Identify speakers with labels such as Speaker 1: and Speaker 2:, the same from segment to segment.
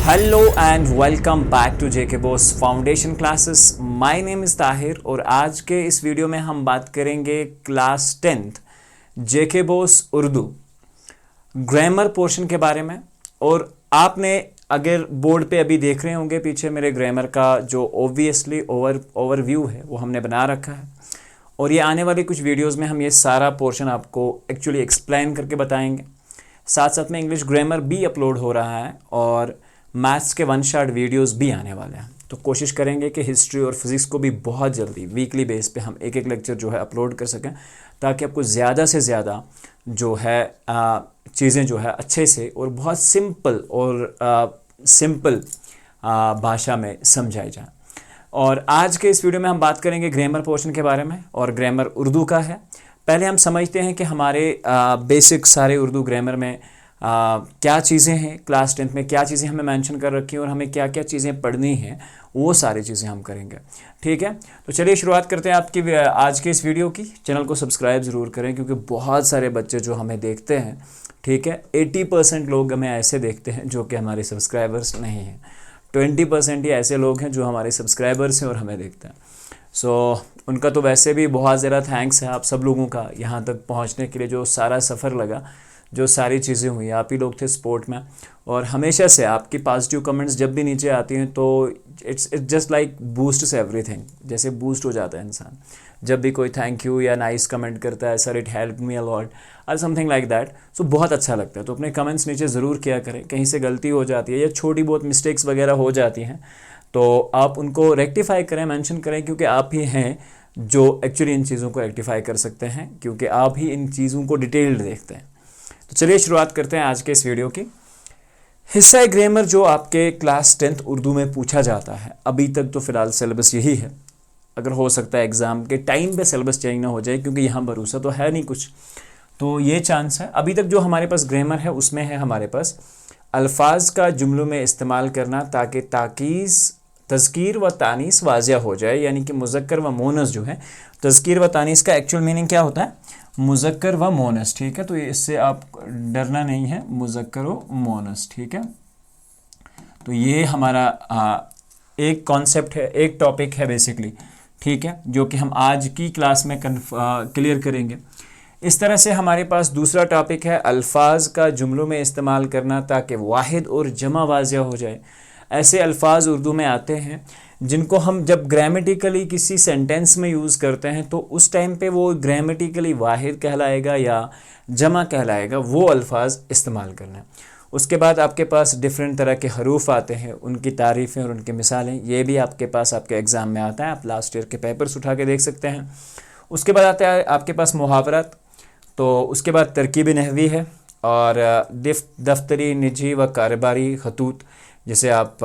Speaker 1: Hello and welcome back to JK Bose foundation classes. My name is Tahir और आज के इस वीडियो में हम बात करेंगे class 10th JK Bose Urdu grammar portion के बारे में। और आपने अगर बोर्ड पे अभी देख रहे होंगे पीछे मेरे ग्रामर का जो ओब्वियसली ओवरव्यू है वो हमने बना रखा है, और ये आने वाली कुछ वीडियोस में हम ये सारा पोर्शन आपको एक्चुअली एक्सप्लेन करके बताएंगे। साथ साथ में इंग्लिश ग्रामर भी अपलोड हो रहा है और मैथ्स के वन शॉट वीडियोस भी आने वाले हैं। तो कोशिश करेंगे कि हिस्ट्री और फिज़िक्स को भी बहुत जल्दी वीकली बेस पे हम एक एक लेक्चर जो है अपलोड कर सकें, ताकि आपको ज़्यादा से ज़्यादा जो है चीज़ें जो है अच्छे से और बहुत सिंपल भाषा में समझाई जाए। और आज के इस वीडियो में हम बात करेंगे ग्रामर पोर्शन के बारे में, और ग्रामर उर्दू का है। पहले हम समझते हैं कि हमारे बेसिक सारे उर्दू ग्रामर में क्या चीज़ें हैं, क्लास 10th में क्या चीज़ें हमें मेंशन कर रखी हैं और हमें क्या क्या चीज़ें पढ़नी हैं, वो सारी चीज़ें हम करेंगे। ठीक है, तो चलिए शुरुआत करते हैं आपकी आज के इस वीडियो की। चैनल को सब्सक्राइब ज़रूर करें, क्योंकि बहुत सारे बच्चे जो हमें देखते हैं, ठीक है, 80% लोग हमें ऐसे देखते हैं जो कि हमारे सब्सक्राइबर्स नहीं हैं। 20% ही ऐसे लोग हैं जो हमारे सब्सक्राइबर्स हैं और हमें देखते हैं। सो उनका तो वैसे भी बहुत ज़्यादा थैंक्स है आप सब लोगों का, यहाँ तक पहुँचने के लिए जो सारा सफ़र लगा, जो सारी चीज़ें हुई, आप ही लोग थे सपोर्ट में। और हमेशा से आपकी पॉजिटिव कमेंट्स जब भी नीचे आती हैं तो it's just like boosts everything, जैसे बूस्ट हो जाता है इंसान जब भी कोई थैंक यू या नाइस कमेंट करता है, sir it help me a lot और समथिंग लाइक दैट। सो बहुत अच्छा लगता है। तो अपने कमेंट्स नीचे ज़रूर किया करें। कहीं से गलती हो जाती है या छोटी बहुत मिस्टेक्स वगैरह हो जाती हैं तो आप उनको रेक्टिफाई करें, मेंशन करें, क्योंकि आप ही हैं जो एक्चुअली इन चीज़ों को रेक्टिफाई कर सकते हैं, क्योंकि आप ही इन चीज़ों को डिटेल्ड देखते हैं। तो चलिए शुरुआत करते हैं आज के इस वीडियो की। हिस्सा ग्रामर जो आपके क्लास 10th उर्दू में पूछा जाता है, अभी तक तो फ़िलहाल सिलेबस यही है। अगर हो सकता है एग्ज़ाम के टाइम पे सिलेबस चेंज ना हो जाए, क्योंकि यहाँ भरोसा तो है नहीं कुछ, तो ये चांस है। अभी तक जो हमारे पास ग्रामर है उसमें है हमारे पास अल्फाज का जुमलों में इस्तेमाल करना ताकि तज़कीर व तानीस वाज़िया हो जाए, यानी कि मुज़क्कर व मोनस जो है, तज़कीर व तानीस का एक्चुअल मीनिंग क्या होता है? मुज़क्कर व मोनस। ठीक है, तो इससे आप डरना नहीं है, मुज़क्कर व मोनस। ठीक है, तो ये हमारा एक कॉन्सेप्ट है, एक टॉपिक है बेसिकली, ठीक है, जो कि हम आज की क्लास में क्लियर करेंगे। इस तरह से हमारे पास दूसरा टॉपिक है अल्फाज का जुमलों में इस्तेमाल करना ताकि वाहिद और जमा वाज़िया हो जाए। ऐसे अल्फाज उर्दू में आते हैं जिनको हम जब ग्रामेटिकली किसी सेंटेंस में यूज़ करते हैं तो उस टाइम पे वो ग्रामेटिकली वाहिद कहलाएगा या जमा कहलाएगा, वो अल्फाज इस्तेमाल करना। उसके बाद आपके पास डिफरेंट तरह के हरूफ आते हैं, उनकी तारीफ़ें और उनकी मिसालें, ये भी आपके पास आपके एग्ज़ाम में आता है। आप लास्ट ईयर के पेपर्स उठा के देख सकते हैं। उसके बाद आता है आपके पास मुहावरत, तो उसके बाद तरकीब नहवी है, और दफ्तरी, निजी व कारोबारी खतूत, जिसे आप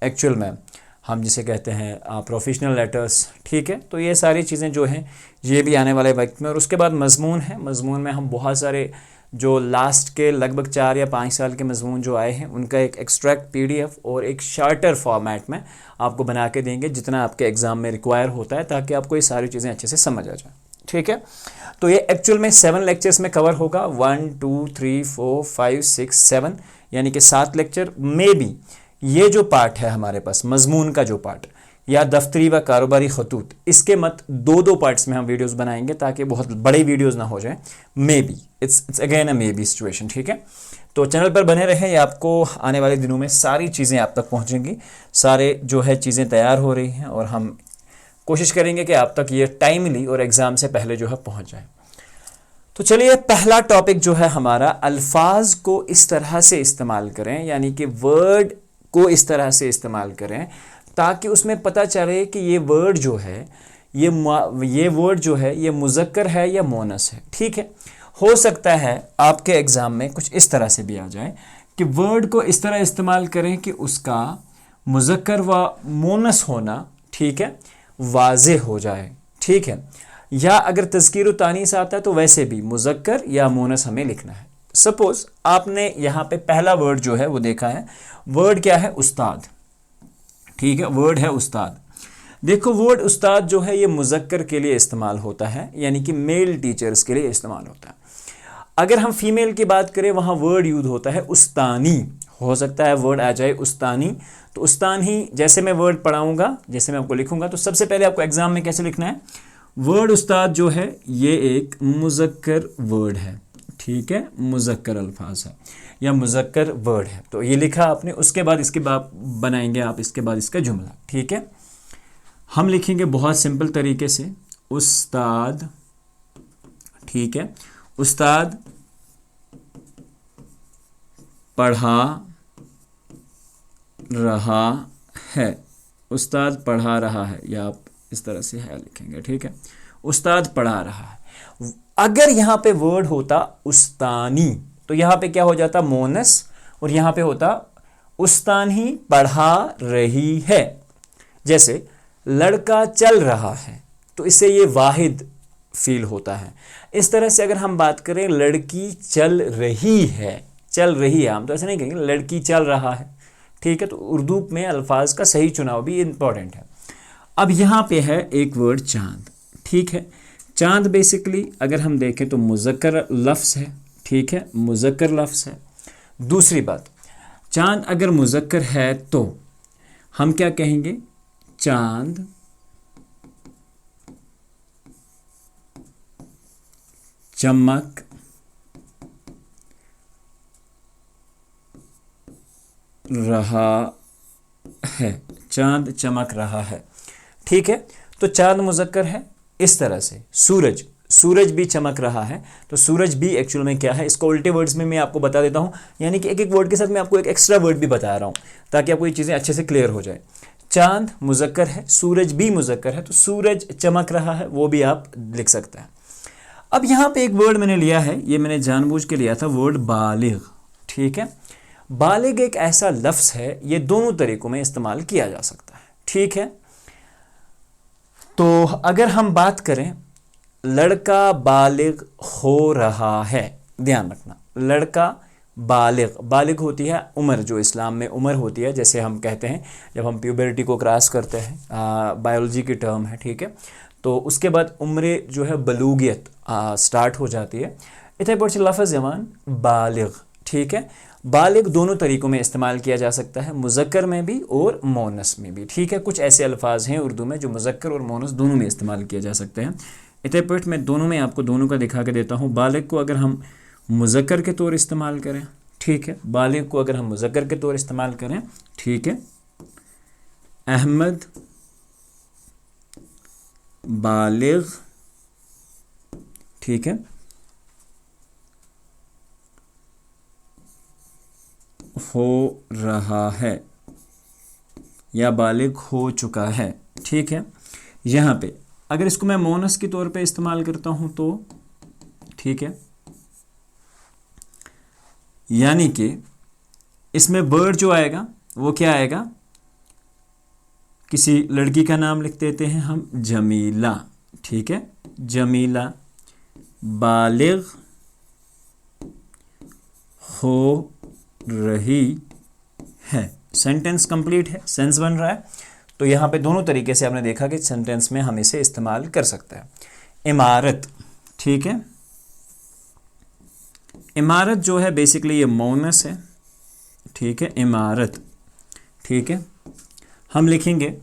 Speaker 1: एक्चुअल में हम जिसे कहते हैं प्रोफेशनल लेटर्स। ठीक है, तो ये सारी चीज़ें जो हैं ये भी आने वाले वक्त में। और उसके बाद मज़मून है। मज़मून में हम बहुत सारे जो लास्ट के लगभग 4 या 5 साल के मज़मून जो आए हैं उनका एक एक्सट्रैक्ट PDF और एक शार्टर फॉर्मेट में आपको बना के देंगे, जितना आपके एग्ज़ाम में रिक्वायर होता है, ताकि आपको ये सारी चीज़ें अच्छे से समझ आ जाए। ठीक है, तो ये एक्चुअल में 7 लेक्चर्स में कवर होगा। 1 2 3 4 5 6 7, यानी कि 7 लेक्चर में भी ये जो पार्ट है हमारे पास मजमून का जो पार्ट या दफ्तरी व कारोबारी खतूत, इसके मत 2-2 पार्ट्स में हम वीडियोस बनाएंगे ताकि बहुत बड़े वीडियोस ना हो जाए। May be it's again a may be situation. ठीक है, तो चैनल पर बने रहें, ये आपको आने वाले दिनों में सारी चीज़ें आप तक पहुंचेंगी। सारे जो है चीज़ें तैयार हो रही हैं और हम कोशिश करेंगे कि आप तक ये टाइमली और एग्ज़ाम से पहले जो है पहुँच जाए। तो चलिए, पहला टॉपिक जो है हमारा, अल्फाज को इस तरह से इस्तेमाल करें, यानी कि वर्ड को इस तरह से इस्तेमाल करें ताकि उसमें पता चले कि ये वर्ड जो है ये वर्ड जो है ये मुज़क्कर है या मोनस है। ठीक है, हो सकता है आपके एग्ज़ाम में कुछ इस तरह से भी आ जाए कि वर्ड को इस तरह इस्तेमाल करें कि उसका मुज़क्कर व मोनस होना, ठीक है, वाज़े हो जाए। ठीक है, या अगर तज़कीर व तानीस आता है तो वैसे भी मुज़क्कर या मोनस हमें लिखना है। सपोज आपने यहाँ पे पहला वर्ड जो है वो देखा है, वर्ड क्या है? उस्ताद। ठीक है, वर्ड है उस्ताद। देखो, वर्ड उस्ताद जो है ये मुज़क्कर के लिए इस्तेमाल होता है, यानी कि मेल टीचर्स के लिए इस्तेमाल होता है। अगर हम फीमेल की बात करें, वहाँ वर्ड यूज होता है उस्तानी, हो सकता है वर्ड आ जाए उस्तानी, तो उस्तान ही जैसे मैं वर्ड पढ़ाऊंगा, जैसे मैं आपको लिखूंगा, तो सबसे पहले आपको एग्जाम में कैसे लिखना है, वर्ड उस्ताद जो है ये एक मुज़क्कर वर्ड है, ठीक है, मुज़क्कर अल्फाज है या मुज़क्कर वर्ड है, तो ये लिखा आपने, उसके बाद इसके बाद बनाएंगे आप इसके बाद इसका जुमला, ठीक है। हम लिखेंगे बहुत सिंपल तरीके से उस्ताद, ठीक है, उस्ताद पढ़ा रहा है, उस्ताद पढ़ा रहा है, या आप इस तरह से है लिखेंगे, ठीक है, उस्ताद पढ़ा रहा है। अगर यहाँ पे वर्ड होता उस्तानी तो यहाँ पे क्या हो जाता, मोनस, और यहाँ पे होता उस्तानी पढ़ा रही है। जैसे लड़का चल रहा है तो इससे ये वाहिद फील होता है। इस तरह से अगर हम बात करें लड़की चल रही है, चल रही है, हम तो ऐसे नहीं कहेंगे लड़की चल रहा है, ठीक है। तो उर्दू में अल्फाज का सही चुनाव भी इम्पॉर्टेंट है। अब यहाँ पे है एक वर्ड चांद, ठीक है। चांद बेसिकली अगर हम देखें तो मुज़क्कर लफ्ज़ है, ठीक है, मुज़क्कर लफ्ज़ है। दूसरी बात, चांद अगर मुज़क्कर है तो हम क्या कहेंगे, चांद चमक रहा है, चांद चमक रहा है, ठीक है। तो चांद मुज़क्कर है। इस तरह से सूरज, सूरज भी चमक रहा है, तो सूरज भी एक्चुअल में क्या है, इसको उल्टे वर्ड्स में मैं आपको बता देता हूँ, यानी कि एक एक वर्ड के साथ मैं आपको एक एक्स्ट्रा वर्ड भी बता रहा हूँ ताकि आपको ये चीज़ें अच्छे से क्लियर हो जाए। चांद मुज़क्कर है, सूरज भी मुज़क्कर है, तो सूरज चमक रहा है वो भी आप लिख सकते हैं। अब यहाँ पे एक वर्ड मैंने लिया है, ये मैंने जानबूझ के लिया था, वर्ड बालिग, ठीक है। बालिग एक ऐसा लफ्ज़ है, ये दोनों तरीक़ों में इस्तेमाल किया जा सकता है, ठीक है। तो अगर हम बात करें लड़का बालिग हो रहा है, ध्यान रखना, लड़का बालिग, बालिग होती है उम्र, जो इस्लाम में उम्र होती है, जैसे हम कहते हैं जब हम प्यूबर्टी को क्रॉस करते हैं, बायोलॉजी की टर्म है, ठीक है। तो उसके बाद उम्र जो है बलूगियत स्टार्ट हो जाती है। इतने पर लफ्ज़ जवान बालिग, ठीक है। बालिग दोनों तरीक़ों में इस्तेमाल किया जा सकता है, मुज़क्कर में भी और मोनस में भी, ठीक है। कुछ ऐसे अल्फाज हैं उर्दू में जो मुज़क्कर और मोनस दोनों में इस्तेमाल किए जा सकते हैं। इतने पर मैं दोनों में आपको दोनों का दिखा के देता हूँ। बालिग को अगर हम मुज़क्कर के तौर इस्तेमाल करें, ठीक है, बालिग को अगर हम मुज़क्कर के तौर इस्तेमाल करें, ठीक है, अहमद बालिग, ठीक है, हो रहा है या बालिग हो चुका है, ठीक है। यहाँ पे अगर इसको मैं मोनस के तौर पे इस्तेमाल करता हूँ तो, ठीक है, यानी कि इसमें वर्ड जो आएगा वो क्या आएगा, किसी लड़की का नाम लिख देते हैं हम, जमीला, ठीक है, जमीला बालिग हो रही है। सेंटेंस कंप्लीट है, सेंस बन रहा है। तो यहाँ पे दोनों तरीके से आपने देखा कि सेंटेंस में हम इसे इस्तेमाल कर सकते हैं। इमारत, ठीक है, इमारत जो है बेसिकली ये मोनस है, ठीक है, इमारत, ठीक है। हम लिखेंगे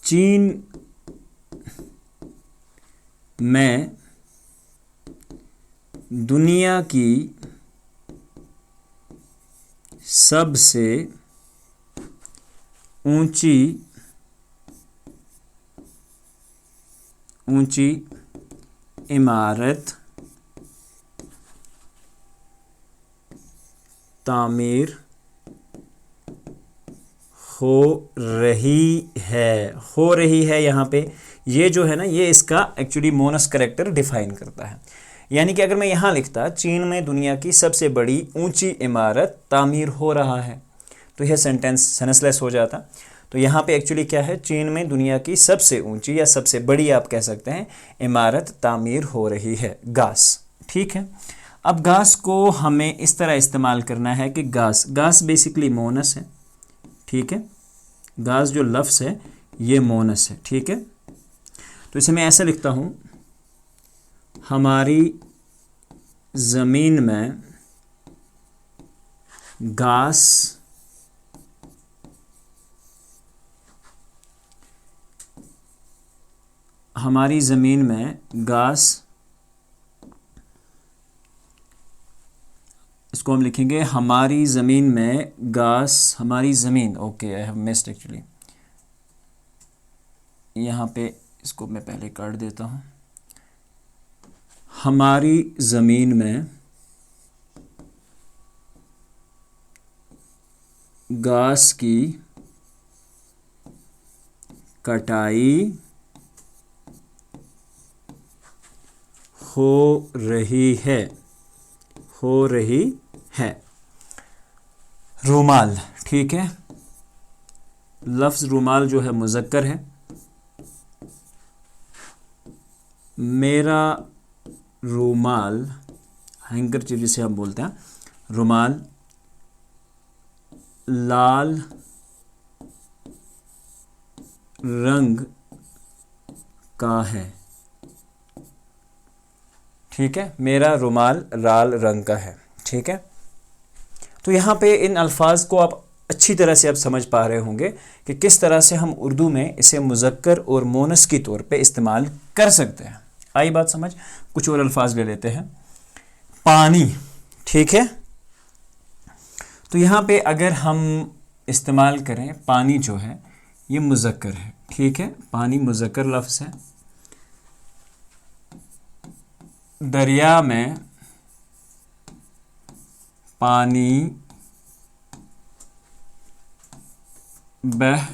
Speaker 1: चीन में दुनिया की सबसे ऊंची इमारत तामीर हो रही है। हो रही है यहाँ पे ये जो है ना, ये इसका एक्चुअली मोनस करेक्टर डिफाइन करता है। यानी कि अगर मैं यहाँ लिखता चीन में दुनिया की सबसे बड़ी ऊंची इमारत तामीर हो रहा है, तो यह सेंटेंस सेंसलेस हो जाता। तो यहाँ पे एक्चुअली क्या है, चीन में दुनिया की सबसे ऊंची या सबसे बड़ी आप कह सकते हैं इमारत तामीर हो रही है, गास, ठीक है। अब गास को हमें इस तरह इस्तेमाल करना है कि गास, गास बेसिकली मोनस है, ठीक है, गास जो लफ्ज़ है ये मोनस है, ठीक है। तो इसे मैं ऐसा लिखता हूँ, हमारी ज़मीन में घास हमारी ज़मीन में घास, इसको हम लिखेंगे हमारी ज़मीन में घास, हमारी ज़मीन। Okay, I have missed actually, यहाँ पे इसको मैं पहले काट देता हूँ। हमारी ज़मीन में घास की कटाई हो रही है, हो रही है। रूमाल, ठीक है, लफ्ज़ रूमाल जो है मुज़क्कर है। मेरा रूमाल, हैंकरचीफ जिसे हम बोलते हैं, रूमाल लाल रंग का है, ठीक है, मेरा रुमाल लाल रंग का है, ठीक है। तो यहाँ पे इन अल्फाज को आप अच्छी तरह से अब समझ पा रहे होंगे कि किस तरह से हम उर्दू में इसे मुज़क्कर और मोनस की तौर पे इस्तेमाल कर सकते हैं। आई बात समझ। कुछ और अल्फाज ले लेते हैं। पानी, ठीक है, तो यहाँ पे अगर हम इस्तेमाल करें, पानी जो है ये मुज़क्कर है, ठीक है, पानी मुज़क्कर लफ्ज़ है। दरिया में पानी बह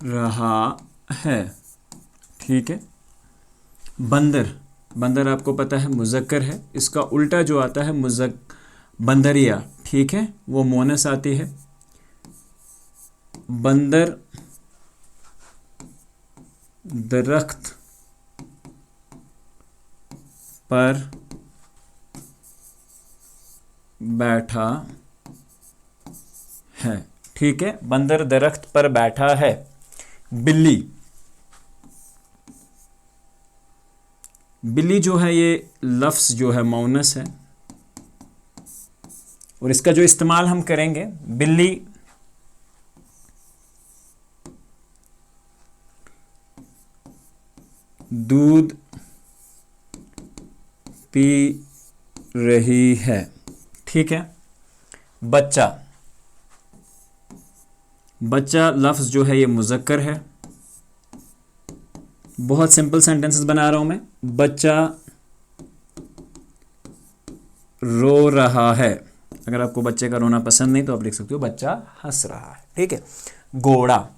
Speaker 1: रहा है, ठीक है। बंदर, बंदर आपको पता है मुज़क्कर है, इसका उल्टा जो आता है बंदरिया, ठीक है, वो मोनस आती है। बंदर दरख्त पर बैठा है, ठीक है, बंदर दरख्त पर बैठा है। बिल्ली, बिल्ली जो है ये लफ्ज़ जो है मौनस है और इसका जो इस्तेमाल हम करेंगे, बिल्ली दूध पी रही है, ठीक है। बच्चा, बच्चा लफ्ज़ जो है ये मुज़क्कर है। बहुत सिंपल सेंटेंसेस बना रहा हूं मैं। बच्चा रो रहा है, अगर आपको बच्चे का रोना पसंद नहीं तो आप लिख सकते हो बच्चा हंस रहा है, ठीक है। घोड़ा,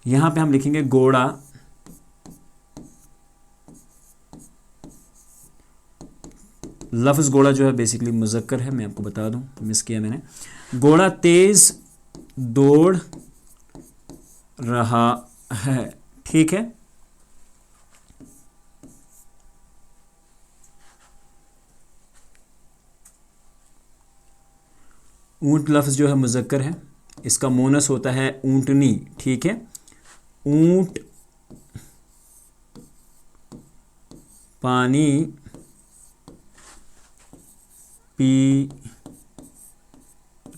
Speaker 1: यहां पे हम लिखेंगे घोड़ा लफ्ज़ घोड़ा जो है बेसिकली मुज़क्कर है, मैं आपको बता दूं, मिस किया मैंने। घोड़ा तेज दौड़ रहा है, ठीक है। ऊंट लफ्ज़ जो है मुज़क्कर है, इसका मोनस होता है ऊंटनी, ठीक है। ऊंट पानी पी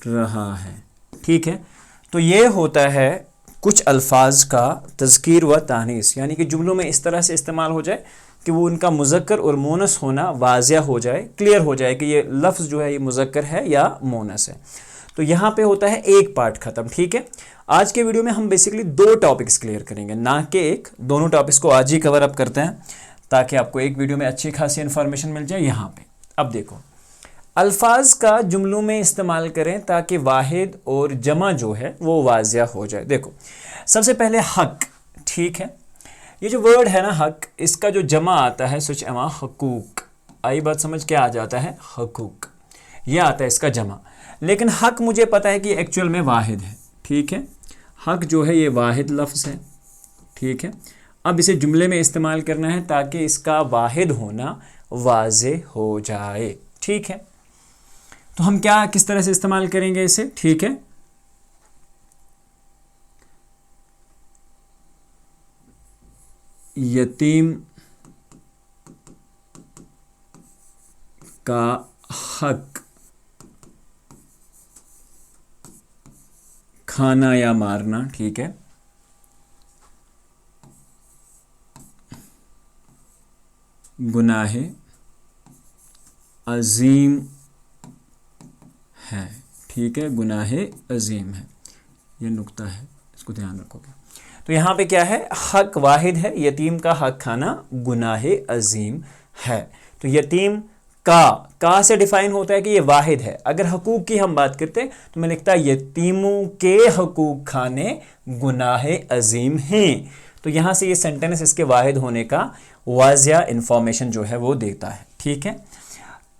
Speaker 1: रहा है, ठीक है। तो ये होता है कुछ अल्फाज का तज़कीर व तानीस, यानी कि जुमलों में इस तरह से इस्तेमाल हो जाए कि वो उनका मुज़क्कर और मोनस होना वाज़िया हो जाए, क्लियर हो जाए कि ये लफ्ज़ जो है ये मुज़क्कर है या मोनस है। तो यहाँ पे होता है एक पार्ट ख़त्म, ठीक है। आज के वीडियो में हम बेसिकली 2 टॉपिक्स क्लियर करेंगे, ना कि एक। दोनों टॉपिक्स को आज ही कवर अप करते हैं ताकि आपको एक वीडियो में अच्छी खासी इन्फॉर्मेशन मिल जाए। यहाँ पे अब देखो, अल्फाज का जुमलों में इस्तेमाल करें ताकि वाहिद और जमा जो है वो वाज़िया हो जाए। देखो, सबसे पहले हक, ठीक है, ये जो वर्ड है ना हक, इसका जो जमा आता है सुच अमा हकूक। आई बात समझ, क्या आ जाता है? हकूक, ये आता है इसका जमा। लेकिन हक मुझे पता है कि एक्चुअल में वाहिद है, ठीक है। हक जो है ये वाहिद लफ्ज़ है, ठीक है। अब इसे जुमले में इस्तेमाल करना है ताकि इसका वाहिद होना वाज़े हो जाए, ठीक है। तो हम क्या किस तरह से इस्तेमाल करेंगे इसे, ठीक है। यतीम का हक खाना या मारना, ठीक है, गुनाहे अजीम है, ठीक है, गुनाहे अजीम है, ये नुक्ता है, इसको ध्यान रखोगे। तो यहाँ पे क्या है, हक वाहिद है, यतीम का हक खाना गुनाहे अजीम है। तो यतीम का से डिफाइन होता है कि ये वाहिद है। अगर हकूक की हम बात करते हैं तो मैं लिखता यतीमों के हकूक खाने गुनाहे अजीम हैं। तो यहाँ से ये सेंटेंस इसके वाहिद होने का वाजिया इंफॉर्मेशन जो है वो देता है, ठीक है।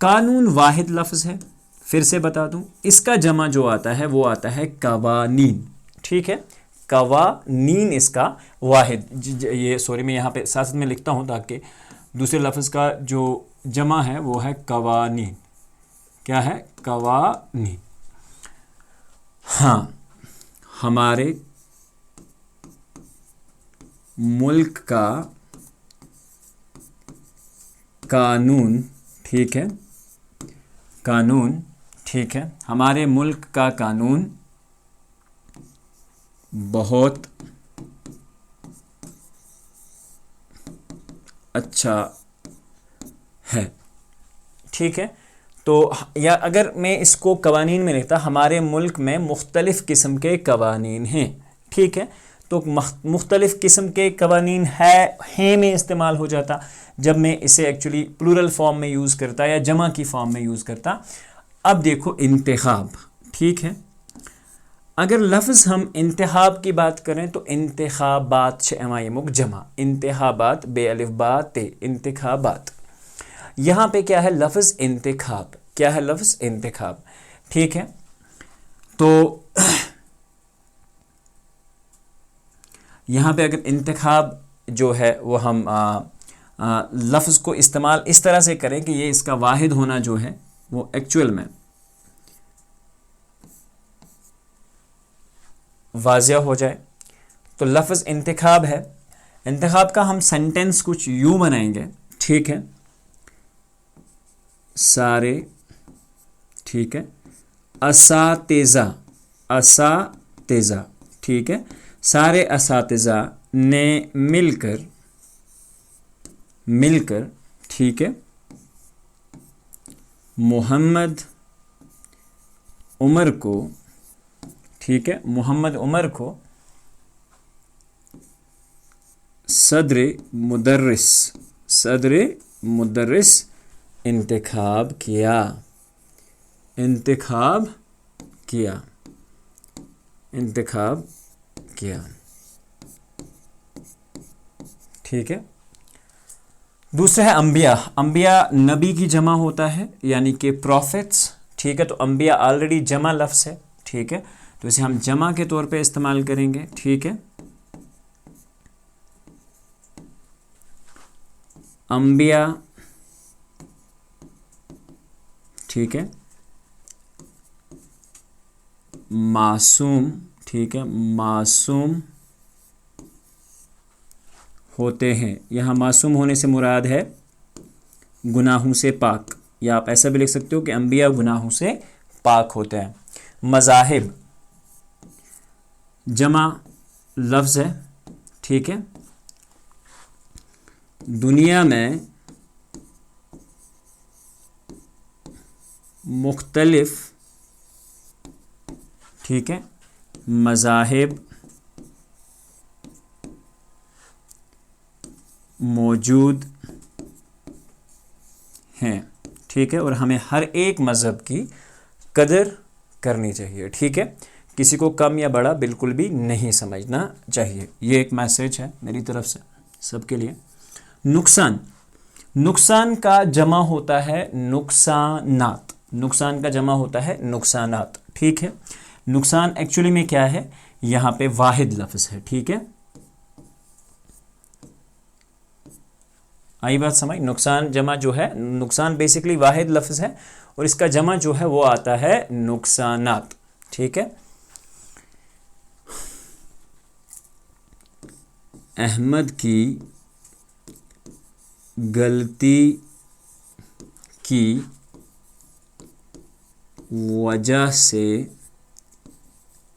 Speaker 1: कानून वाहिद लफ्ज़ है, फिर से बता दूं, इसका जमा जो आता है वो आता है कवानीन, ठीक है, कवानीन इसका वाहिद। ये सॉरी मैं यहाँ पे साथ साथ में लिखता हूँ ताकि दूसरे लफ्ज़ का जो जमा है वो है कवानीन। क्या है, कवानीन। हाँ, हमारे मुल्क का कानून, ठीक है, कानून, ठीक है, हमारे मुल्क का कानून बहुत अच्छा है, ठीक है। तो या अगर मैं इसको कवानीन में लिखता, हमारे मुल्क में मुख्तलिफ़ किस्म के कवानीन हैं, ठीक है। तो मुख्तलिफ़ किस्म के कवानीन है में इस्तेमाल हो जाता जब मैं इसे एक्चुअली प्लूरल फॉर्म में यूज़ करता या जमा की फॉर्म में यूज़ करता। अब देखो इंतखाब, ठीक है, अगर लफ्ज़ हम इंतखाब की बात करें तो इंतखाबात शमायमुक जमा, इंतखाबात बे अलिफ बा ते, इंतखाबात। यहाँ पे क्या है, लफ्ज़ इंतखाब, क्या है, लफ्ज़ इंतखाब, ठीक है। तो यहाँ पे अगर इंतखाब जो है वो हम लफ्ज़ को इस्तेमाल इस तरह से करें कि ये इसका वाहिद होना जो है वो एक्चुअल में वाज़िया हो जाए, तो लफ्ज़ इंतखाब है। इंतखाब का हम सेंटेंस कुछ यूँ बनाएंगे, ठीक है, सारे, ठीक है, असातिज़ा, असातिज़ा, ठीक है, सारे असातिज़ा ने मिलकर, ठीक है, मोहम्मद उमर को, ठीक है, मोहम्मद उमर को सदर मुदर्रिस इंतखाब किया, इंतखाब किया, इंतखाब किया, ठीक है। दूसरा है अंबिया, अंबिया नबी की जमा होता है यानी कि प्रॉफिट्स, ठीक है। तो अंबिया ऑलरेडी जमा लफ्ज़ है, ठीक है, तो इसे हम जमा के तौर पे इस्तेमाल करेंगे, ठीक है। अंबिया, ठीक है, मासूम, ठीक है, मासूम होते हैं। यहाँ मासूम होने से मुराद है गुनाहों से पाक, या आप ऐसा भी लिख सकते हो कि अंबिया गुनाहों से पाक होते हैं। मज़ाहिब जमा लफ्ज़ है, ठीक है, दुनिया में मुख्तलिफ, ठीक है, मज़ाहिब मौजूद हैं, ठीक है, और हमें हर एक मज़हब की कदर करनी चाहिए, ठीक है, किसी को कम या बड़ा बिल्कुल भी नहीं समझना चाहिए। ये एक मैसेज है मेरी तरफ से सबके लिए। नुकसान, नुकसान का जमा होता है नुकसानात, नुकसान का जमा होता है नुकसानात, ठीक है। नुकसान एक्चुअली में क्या है, यहाँ पे वाहिद लफ्ज़ है, ठीक है, आई बात समझ। नुकसान जमा जो है, नुकसान बेसिकली वाहिद लफ्ज़ है और इसका जमा जो है वो आता है नुकसानात, ठीक है। अहमद की गलती की वजह से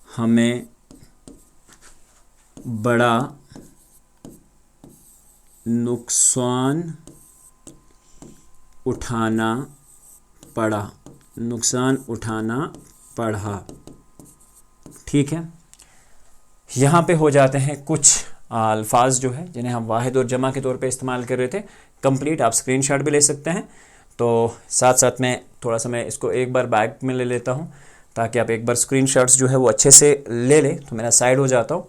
Speaker 1: हमें बड़ा नुकसान उठाना पड़ा, नुकसान उठाना पड़ा। ठीक है, यहाँ पे हो जाते हैं कुछ अल्फाज जो है जिन्हें हम वाहिद और जमा के तौर पे इस्तेमाल कर रहे थे कंप्लीट। आप स्क्रीनशॉट भी ले सकते हैं। तो साथ साथ में थोड़ा सा मैं इसको एक बार बैक में ले लेता हूँ ताकि आप एक बार स्क्रीनशॉट्स जो है वो अच्छे से ले लें, तो मेरा साइड हो जाता हूँ।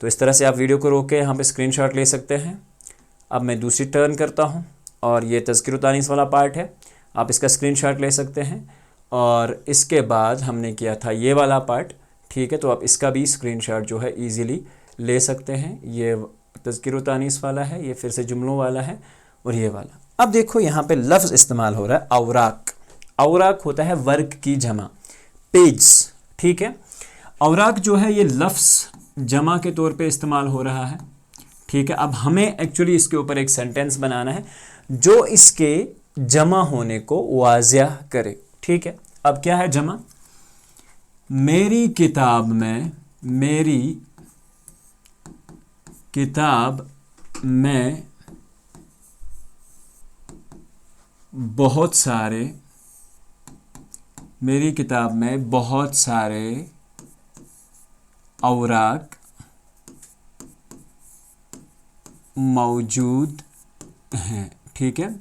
Speaker 1: तो इस तरह से आप वीडियो को रोक के यहाँ पे स्क्रीनशॉट ले सकते हैं। अब मैं दूसरी टर्न करता हूँ और ये तज़किर व तानीस वाला पार्ट है, आप इसका स्क्रीनशॉट ले सकते हैं। और इसके बाद हमने किया था ये वाला पार्ट, ठीक है, तो आप इसका भी स्क्रीनशॉट जो है ईज़िली ले सकते हैं। ये तज़किर व तानीस वाला है, ये फिर से जुमलों वाला है, और ये वाला। अब देखो यहाँ पे लफ्ज़ इस्तेमाल हो रहा है औराक। औराक होता है वर्क की जमा, पेज। ठीक है, औराक जो है ये लफ्ज़ जमा के तौर पे इस्तेमाल हो रहा है। ठीक है, अब हमें एक्चुअली इसके ऊपर एक सेंटेंस बनाना है जो इसके जमा होने को वाज़िह करे। ठीक है, अब क्या है जमा? मेरी किताब में, मेरी किताब में बहुत सारे, मेरी किताब में बहुत सारे औराक मौजूद हैं। ठीक है,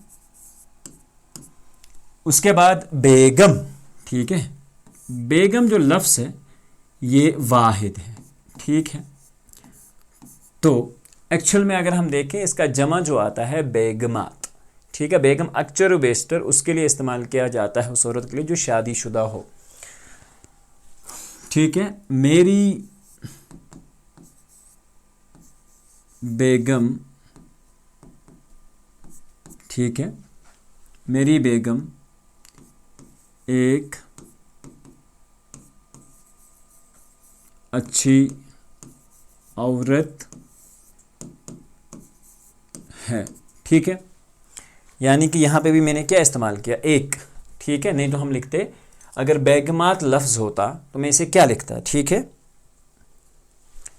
Speaker 1: उसके बाद बेगम। ठीक है, बेगम जो लफ्ज़ है ये वाहिद है। ठीक है, तो एक्चुअल में अगर हम देखें इसका जमा जो आता है बेगमात। ठीक है, बेगम अक्सर व बेशतर उसके लिए इस्तेमाल किया जाता है उस औरत के लिए जो शादीशुदा हो। ठीक है, मेरी बेगम, ठीक है, मेरी बेगम एक अच्छी औरत है। ठीक है, यानी कि यहाँ पे भी मैंने क्या इस्तेमाल किया? एक। ठीक है, नहीं तो हम लिखते, अगर बेगमात लफ्ज़ होता तो मैं इसे क्या लिखता? ठीक है,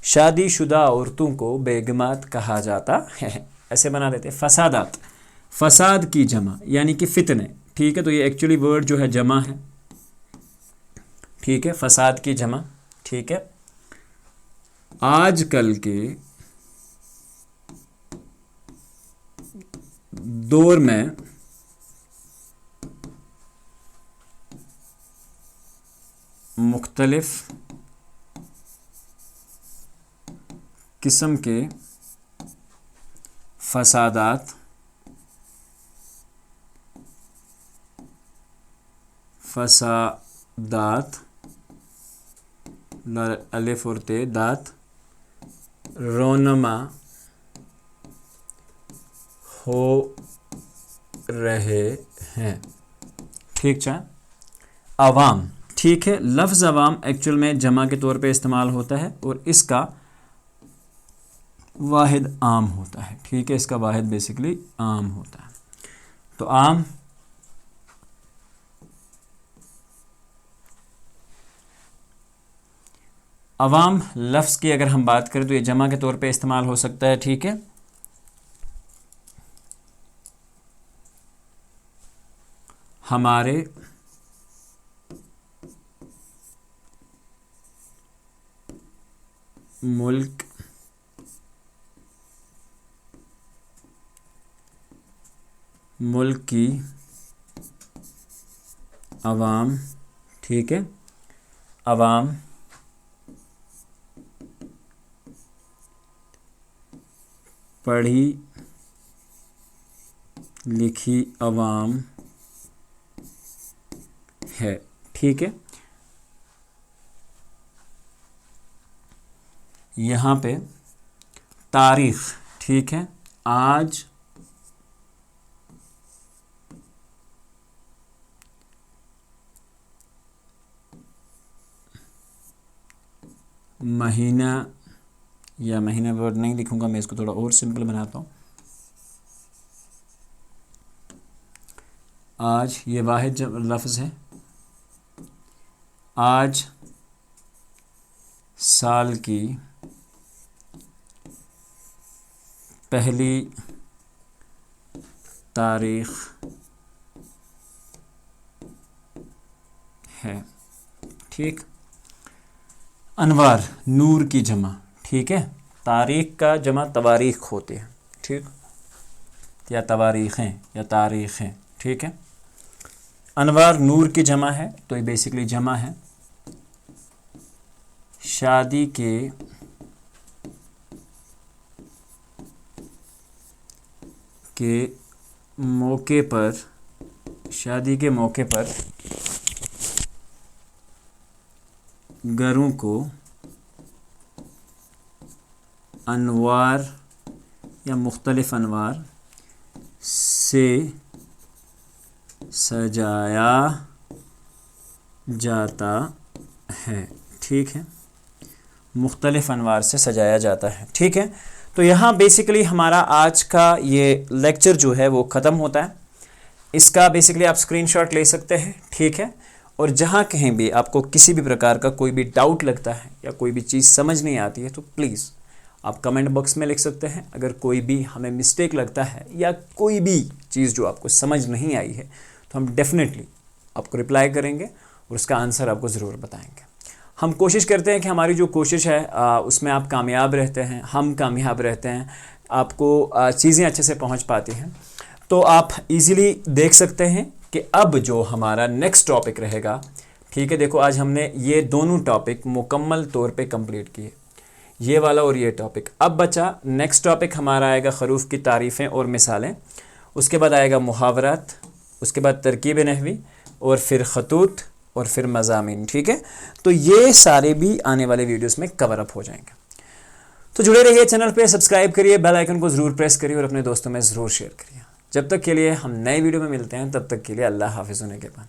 Speaker 1: शादीशुदा औरतों को बेगमात कहा जाता है, ऐसे बना देते। फसादात, फसाद की जमा यानी कि फितने। ठीक है, तो ये एक्चुअली वर्ड जो है जमा है। ठीक है, फसाद की जमा। ठीक है, आजकल के दौर में मुख्तलिफ किस्म के फसादात, फसादात अलिफ और ते दात रोनमा हो रहे हैं। ठीक है, अवाम। ठीक है, लफ्ज़ अवाम एक्चुअल में जमा के तौर पे इस्तेमाल होता है और इसका वाहिद आम होता है। ठीक है, इसका वाहिद बेसिकली आम होता है। तो आम, अवाम लफ्ज़ की अगर हम बात करें तो ये जमा के तौर पे इस्तेमाल हो सकता है। ठीक है, हमारे मुल्क की अवाम। ठीक है, अवाम पढ़ी लिखी अवाम है। ठीक है, यहाँ पे तारीख। ठीक है, आज महीना, या महीना वर्ड नहीं लिखूंगा मैं, इसको थोड़ा और सिंपल बनाता हूँ। आज ये वाहिद लफ्ज़ है, आज साल की पहली तारीख है। ठीक। अनवार नूर की जमा। ठीक है, तारीख का जमा तवारीख होती है। ठीक, या तवारीखें या तारीखें। ठीक है, अनवार नूर की जमा है, तो ये बेसिकली जमा है। शादी के मौके पर, शादी के मौके पर घरों को अनवार या मुख्तलिफ अनवार से सजाया जाता है। ठीक है, मुख्तलिफ अनवार से सजाया जाता है। ठीक है, तो यहाँ बेसिकली हमारा आज का ये लेक्चर जो है वो ख़त्म होता है। इसका बेसिकली आप स्क्रीनशॉट ले सकते हैं। ठीक है, और जहाँ कहीं भी आपको किसी भी प्रकार का कोई भी डाउट लगता है या कोई भी चीज़ समझ नहीं आती है तो प्लीज़ आप कमेंट बॉक्स में लिख सकते हैं। अगर कोई भी हमें मिस्टेक लगता है या कोई भी चीज़ जो आपको समझ नहीं आई है तो हम डेफिनेटली आपको रिप्लाई करेंगे और उसका आंसर आपको ज़रूर बताएंगे। हम कोशिश करते हैं कि हमारी जो कोशिश है उसमें आप कामयाब रहते हैं, हम कामयाब रहते हैं, आपको चीज़ें अच्छे से पहुंच पाती हैं। तो आप इजीली देख सकते हैं कि अब जो हमारा नेक्स्ट टॉपिक रहेगा। ठीक है, देखो आज हमने ये दोनों टॉपिक मुकम्मल तौर पे कंप्लीट किए, ये वाला और ये टॉपिक। अब बचा नेक्स्ट टॉपिक हमारा आएगा ख़रूफ़ की तारीफ़ें और मिसालें, उसके बाद आएगा मुहावरात, उसके बाद तरकीब नहवी और फिर ख़तूत और फिर मज़ामीन। ठीक है, तो ये सारे भी आने वाले वीडियोस में कवर अप हो जाएंगे। तो जुड़े रहिए चैनल पे, सब्सक्राइब करिए, बेल आइकन को ज़रूर प्रेस करिए और अपने दोस्तों में ज़रूर शेयर करिए। जब तक के लिए हम नए वीडियो में मिलते हैं, तब तक के लिए अल्लाह हाफ़िज़ होने के बाद।